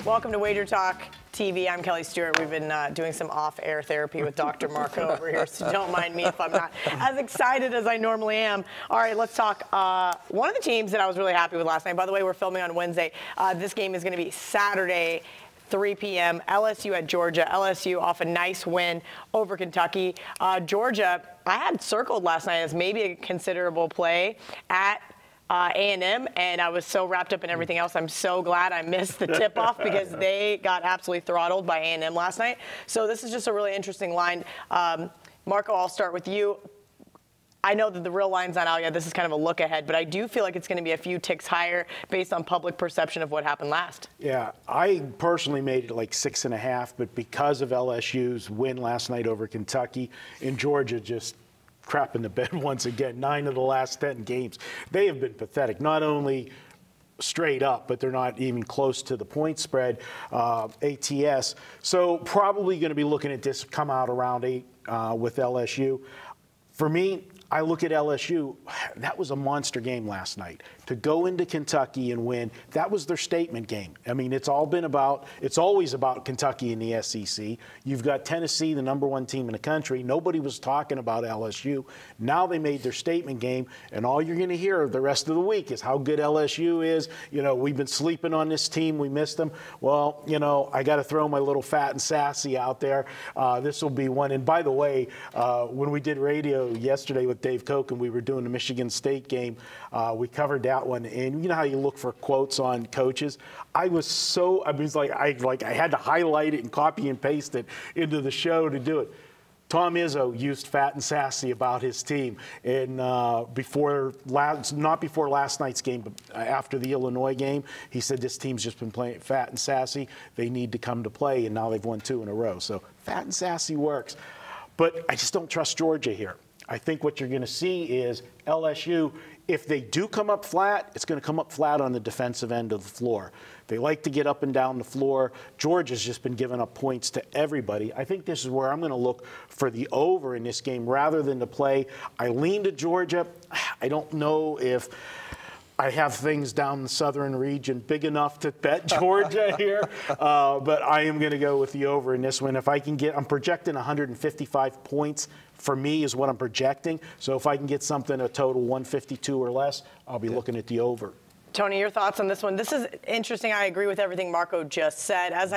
Welcome to WagerTalk TV. I'm Kelly Stewart. We've been doing some off-air therapy with Dr. Marco over here, so don't mind me if I'm not as excited as I normally am. All right, let's talk. One of the teams that I was really happy with last night, by the way, we're filming on Wednesday. This game is going to be Saturday, 3 p.m. LSU at Georgia. LSU off a nice win over Kentucky. Georgia, I had circled last night as maybe a considerable play at A&M, and I was so wrapped up in everything else. I'm so glad I missed the tip-off because they got absolutely throttled by A&M last night. So this is just a really interesting line. Marco, I'll start with you. I know that the real line's not out yet. This is kind of a look ahead, but I do feel like it's going to be a few ticks higher based on public perception of what happened last. Yeah, I personally made it like 6.5, but because of LSU's win last night over Kentucky, and Georgia just crap in the bed once again. 9 of the last 10 games, they have been pathetic. Not only straight up, but they're not even close to the point spread, ATS. So probably going to be looking at this come out around 8 with LSU. For me, I look at LSU, that was a monster game last night. To go into Kentucky and win, that was their statement game. I mean, it's always about Kentucky in the SEC. You've got Tennessee, the #1 team in the country. Nobody was talking about LSU. Now they made their statement game, and all you're going to hear the rest of the week is how good LSU is. You know, we've been sleeping on this team. We missed them. Well, you know, I got to throw my little fat and sassy out there. This will be one. And by the way, when we did radio yesterday with Dave Koch and we were doing the Michigan State game, we covered that one. And you know how you look for quotes on coaches? I was like I had to highlight it and copy and paste it into the show to do it. Tom Izzo used fat and sassy about his team, and not before last night's game, but after the Illinois game, he said this team's just been playing fat and sassy. They need to come to play, and now they've won 2 in a row. So fat and sassy works. But I just don't trust Georgia here. I think what you're going to see is LSU, if they do come up flat, it's going to come up flat on the defensive end of the floor. They like to get up and down the floor. Georgia's just been giving up points to everybody. I think this is where I'm going to look for the over in this game rather than the play. I lean to Georgia. I don't know if I have things down the southern region big enough to bet Georgia here, but I am going to go with the over in this one. If I can get, I'm projecting 155 points for me is what I'm projecting. So if I can get something a total 152 or less, I'll be looking at the over. Tony, your thoughts on this one? This is interesting. I agree with everything Marco just said. As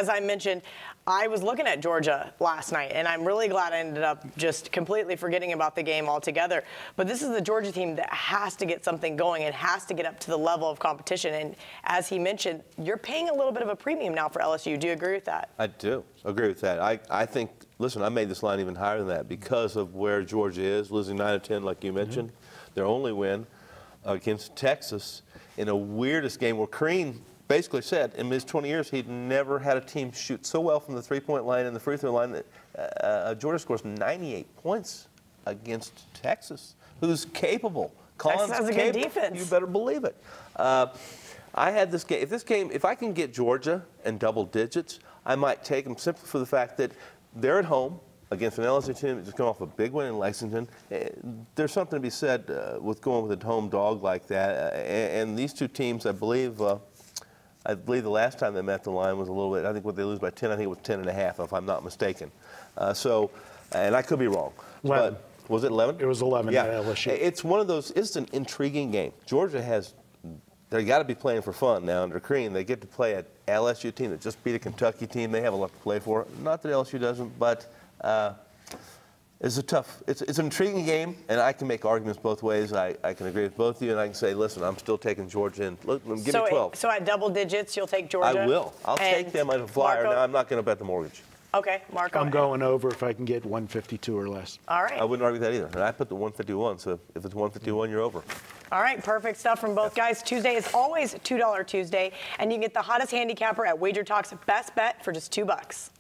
I mentioned, I was looking at Georgia last night, and I'm really glad I ended up just completely forgetting about the game altogether. But this is the Georgia team that has to get something going and has to get up to the level of competition. And as he mentioned, you're paying a little bit of a premium now for LSU. Do you agree with that? I do agree with that. I think, listen, I made this line even higher than that because of where Georgia is, losing 9 of 10, like you mentioned. Their only win against Texas in a weirdest game where Crean basically said in his 20 years he'd never had a team shoot so well from the three-point line and the free throw line that Georgia scores 98 points against Texas, who's capable. Texas has a good defense. You better believe it. I had this game. If I can get Georgia in double digits, I might take them simply for the fact that they're at home against an LSU team that just come off a big win in Lexington. There's something to be said with going with a home dog like that. And these two teams, I believe the last time they met, the line was a little bit, I think what they lose by 10, I think it was 10.5, if I'm not mistaken. And I could be wrong. 11. But was it 11? It was 11 yeah. at LSU. It's one of those, it's an intriguing game. Georgia has, they got to be playing for fun now under Crean. They get to play an LSU team that just beat a Kentucky team. They have a lot to play for. Not that LSU doesn't, but it's an intriguing game, and I can make arguments both ways. I can agree with both of you, and I can say, listen, I'm still taking Georgia in. Look, give me 12. So at double digits, you'll take Georgia? I will. I'll take them as a flyer. Marco? Now, I'm not going to bet the mortgage. Okay, Marco. I'm going over if I can get 152 or less. All right. I wouldn't argue that either. And I put the 151, so if it's 151, you're over. All right, perfect stuff from both guys. Tuesday is always $2 Tuesday, and you can get the hottest handicapper at WagerTalk's best bet for just $2.